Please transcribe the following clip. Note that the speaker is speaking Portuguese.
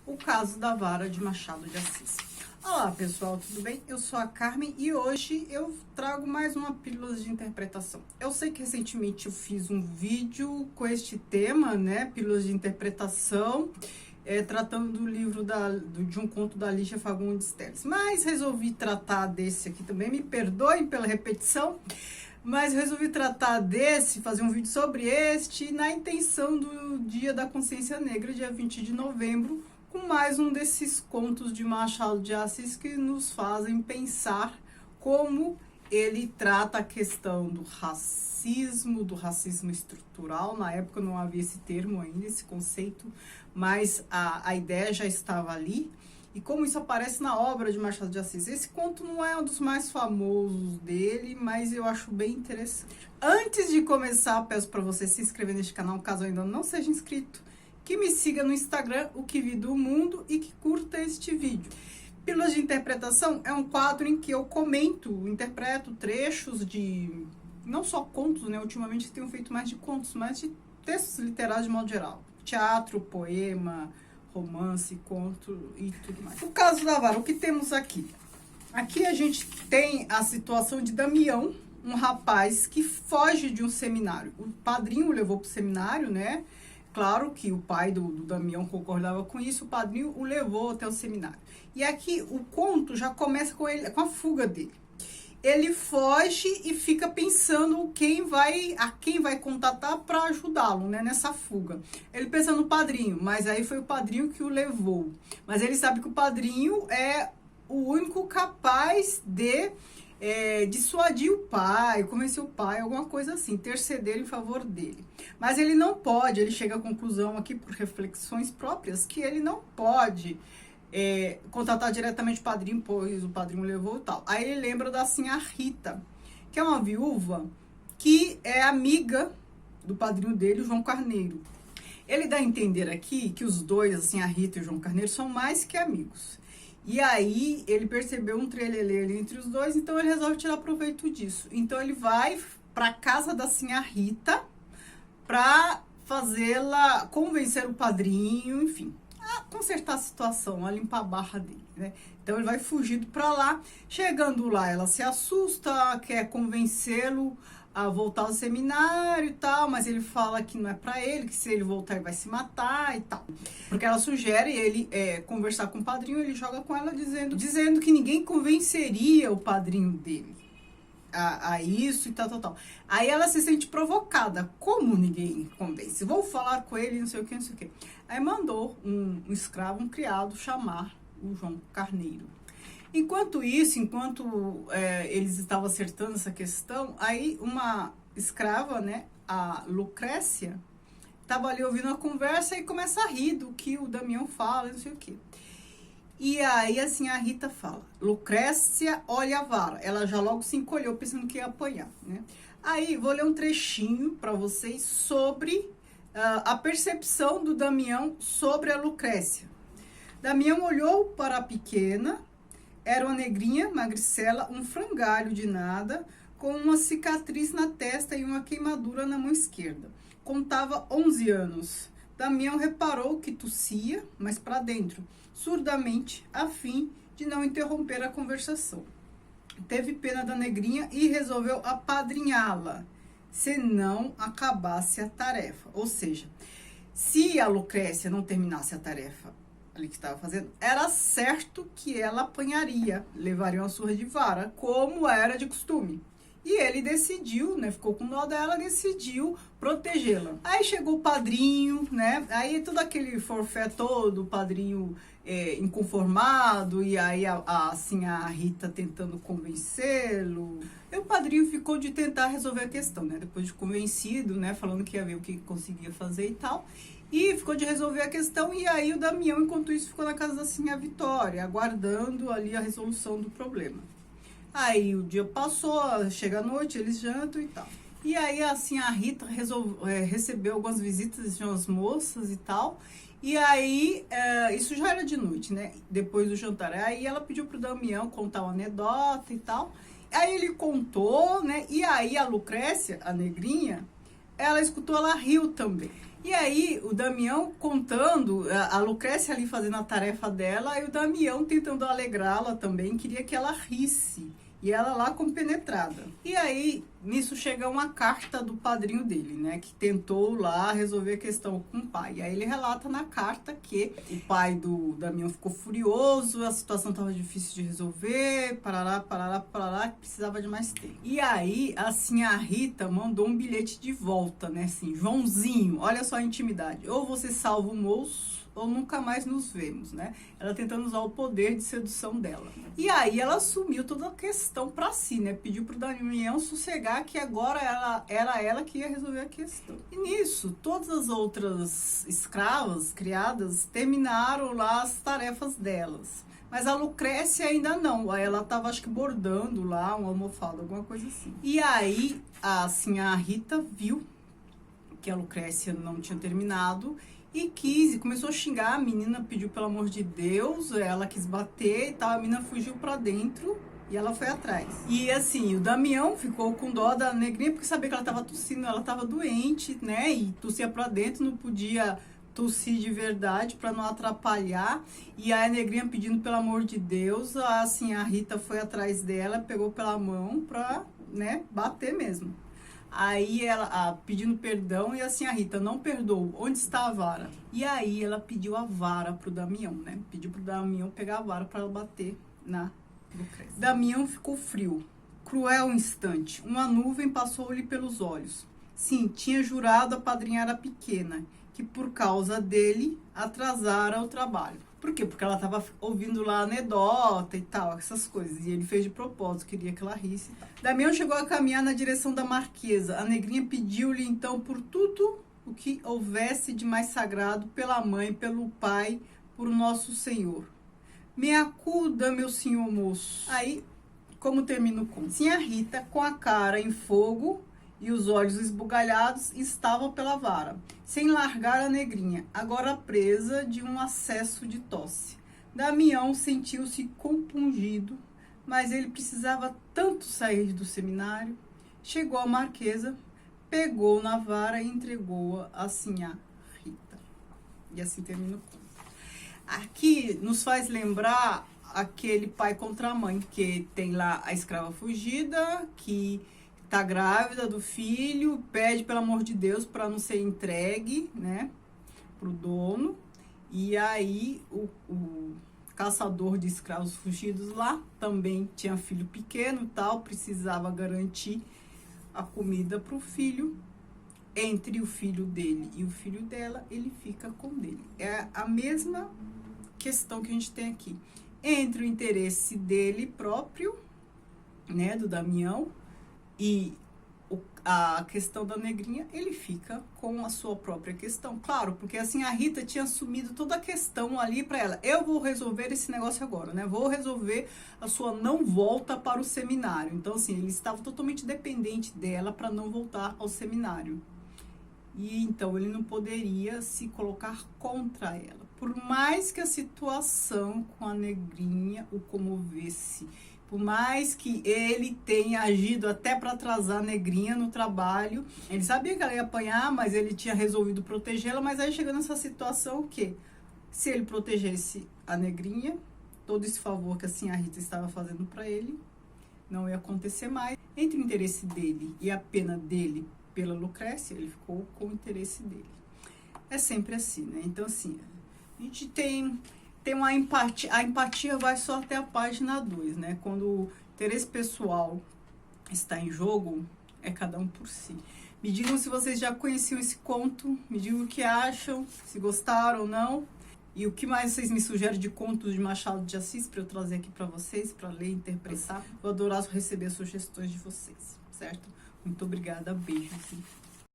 O caso da vara de Machado de Assis. Olá pessoal, tudo bem? Eu sou a Carmen e hoje eu trago mais uma pílula de interpretação. Eu sei que recentemente eu fiz um vídeo com este tema, né? Pílulas de interpretação, tratando do livro de um conto da Lígia Fagundes Telles. Mas resolvi tratar desse aqui também, me perdoem pela repetição. Mas resolvi tratar desse, fazer um vídeo sobre este, na intenção do Dia da Consciência Negra, dia 20 de novembro, com mais um desses contos de Machado de Assis que nos fazem pensar como ele trata a questão do racismo estrutural. Na época não havia esse termo ainda, esse conceito, mas a ideia já estava ali. E como isso aparece na obra de Machado de Assis. Esse conto não é um dos mais famosos dele, mas eu acho bem interessante. Antes de começar, peço para você se inscrever neste canal, caso ainda não seja inscrito, que me siga no Instagram, o que vi do mundo, e que curta este vídeo. Pílulas de Interpretação é um quadro em que eu interpreto trechos de, não só contos, né? Ultimamente eu tenho feito mais de contos, mas de textos literários de modo geral. Teatro, poema, romance, conto e tudo mais. O caso da vara, o que temos aqui? Aqui a gente tem a situação de Damião, um rapaz que foge de um seminário. O padrinho o levou para o seminário, né? Claro que o pai do Damião concordava com isso, o padrinho o levou até o seminário. E aqui o conto já começa com a fuga dele. Ele foge e fica pensando a quem vai contatar para ajudá-lo, né, nessa fuga. Ele pensa no padrinho, mas aí foi o padrinho que o levou. Mas ele sabe que o padrinho é o único capaz de dissuadir o pai, convencer o pai, alguma coisa assim, interceder em favor dele. Mas ele não pode, ele chega à conclusão aqui por reflexões próprias, que ele não pode contatar diretamente o padrinho, pois o padrinho levou e tal. Aí ele lembra da Sinhá Rita, que é uma viúva que é amiga do padrinho dele, o João Carneiro. Ele dá a entender aqui que os dois, assim, a Rita e o João Carneiro, são mais que amigos. E aí ele percebeu um trelelê ali entre os dois, então ele resolve tirar proveito disso. Então ele vai para casa da Sinhá Rita para fazê-la convencer o padrinho, enfim, a consertar a situação, a limpar a barra dele, né? Então ele vai fugido para lá. Chegando lá, ela se assusta, quer convencê-lo a voltar ao seminário e tal, mas ele fala que não é para ele, que se ele voltar ele vai se matar e tal. Porque ela sugere ele conversar com o padrinho, ele joga com ela dizendo que ninguém convenceria o padrinho dele a isso e tal. Aí ela se sente provocada. Como ninguém convence? Vou falar com ele, não sei o que, não sei o que. Aí mandou um escravo, um criado, chamar o João Carneiro. Enquanto isso, eles estavam acertando essa questão, aí uma escrava, né, a Lucrécia, estava ali ouvindo a conversa e começa a rir do que o Damião fala, não sei o quê. E aí, assim, a Rita fala, Lucrécia, olha a vara. Ela já logo se encolheu, pensando que ia apanhar, né? Aí, vou ler um trechinho para vocês sobre a percepção do Damião sobre a Lucrécia. Damião olhou para a pequena, era uma negrinha, magricela, um frangalho de nada, com uma cicatriz na testa e uma queimadura na mão esquerda. Contava 11 anos. Damião reparou que tossia, mas para dentro, surdamente, a fim de não interromper a conversação. Teve pena da negrinha e resolveu apadrinhá-la, se não acabasse a tarefa. Ou seja, se a Lucrécia não terminasse a tarefa ali que estava fazendo, era certo que ela apanharia, levaria uma surra de vara, como era de costume. E ele decidiu, né, ficou com dó dela, decidiu protegê-la. Aí chegou o padrinho, né, aí todo aquele forfé todo, o padrinho inconformado, e aí assim, a Rita tentando convencê-lo. E o padrinho ficou de tentar resolver a questão, né, depois de convencido, né, falando que ia ver o que conseguia fazer e tal. E ficou de resolver a questão, e aí o Damião, enquanto isso, ficou na casa da Sinhá Vitória, aguardando ali a resolução do problema. Aí o dia passou, chega a noite, eles jantam e tal. E aí, assim, a Rita recebeu algumas visitas de umas moças e tal. E aí, isso já era de noite, né? Depois do jantar. Aí ela pediu pro Damião contar uma anedota e tal. Aí ele contou, né? E aí a Lucrécia, a negrinha, ela escutou, ela riu também. E aí, o Damião contando, a Lucrécia ali fazendo a tarefa dela, e o Damião tentando alegrá-la também, queria que ela risse. E ela lá compenetrada. E aí, nisso chega uma carta do padrinho dele, né? Que tentou lá resolver a questão com o pai. E aí ele relata na carta que o pai do Damião ficou furioso, a situação estava difícil de resolver, parará, que precisava de mais tempo. E aí, assim, a Rita mandou um bilhete de volta, né? Assim, Joãozinho, olha só a intimidade. Ou você salva o moço, ou nunca mais nos vemos, né? Ela tentando usar o poder de sedução dela. E aí ela assumiu toda a questão pra si, né? Pediu pro Damião sossegar que agora era ela que ia resolver a questão. E nisso, todas as outras escravas criadas terminaram lá as tarefas delas. Mas a Lucrécia ainda não. Aí ela tava, acho que, bordando lá uma almofada, alguma coisa assim. E aí, assim, a Rita viu que a Lucrécia não tinha terminado e começou a xingar. A menina pediu pelo amor de Deus, ela quis bater e tal, a menina fugiu pra dentro e ela foi atrás. E assim, o Damião ficou com dó da negrinha porque sabia que ela tava tossindo, ela tava doente, né, e tossia pra dentro, não podia tossir de verdade para não atrapalhar. E aí a negrinha pedindo pelo amor de Deus, assim, a Rita foi atrás dela, pegou pela mão pra, né, bater mesmo. Aí ela pedindo perdão e assim a Rita não perdoou. Onde está a vara? E aí ela pediu a vara pro Damião, né? Pediu pro Damião pegar a vara para ela bater na Lucrécia. Damião ficou frio. Cruel instante. Uma nuvem passou-lhe pelos olhos. Sim, tinha jurado apadrinhar a pequena, que por causa dele atrasara o trabalho. Por quê? Porque ela estava ouvindo lá a anedota e tal, essas coisas. E ele fez de propósito, queria que ela risse e tal. Damião chegou a caminhar na direção da marquesa. A negrinha pediu-lhe, então, por tudo o que houvesse de mais sagrado, pela mãe, pelo pai, por nosso Senhor. Me acuda, meu senhor moço. Aí, como termina o conto? Sim, a Rita, com a cara em fogo e os olhos esbugalhados, estava pela vara, sem largar a negrinha, agora presa de um acesso de tosse. Damião sentiu-se compungido, mas ele precisava tanto sair do seminário. Chegou à marquesa, pegou na vara e entregou-a assim a Rita. E assim termina o conto. Aqui nos faz lembrar aquele pai contra a mãe, que tem lá a escrava fugida, que tá grávida do filho, pede pelo amor de Deus para não ser entregue, né, pro dono. E aí o caçador de escravos fugidos lá também tinha filho pequeno, tal, precisava garantir a comida pro filho. Entre o filho dele e o filho dela, ele fica com dele. É a mesma questão que a gente tem aqui. Entre o interesse dele próprio, né, do Damião, e a questão da negrinha, ele fica com a sua própria questão. Claro, porque assim a Rita tinha assumido toda a questão ali para ela. Eu vou resolver esse negócio agora, né? Vou resolver a sua não volta para o seminário. Então, assim, ele estava totalmente dependente dela para não voltar ao seminário. E então ele não poderia se colocar contra ela. Por mais que a situação com a negrinha o comovesse, por mais que ele tenha agido até para atrasar a negrinha no trabalho, ele sabia que ela ia apanhar, mas ele tinha resolvido protegê-la. Mas aí chegando nessa situação, o quê? Se ele protegesse a negrinha, todo esse favor que assim a Rita estava fazendo para ele, não ia acontecer mais. Entre o interesse dele e a pena dele pela Lucrécia, ele ficou com o interesse dele. É sempre assim, né? Então, assim, a gente tem uma empatia, a empatia vai só até a página 2, né? Quando o interesse pessoal está em jogo, é cada um por si. Me digam se vocês já conheciam esse conto, me digam o que acham, se gostaram ou não. E o que mais vocês me sugerem de contos de Machado de Assis para eu trazer aqui para vocês, para ler e interpretar. Vou adorar receber sugestões de vocês, certo? Muito obrigada, beijo.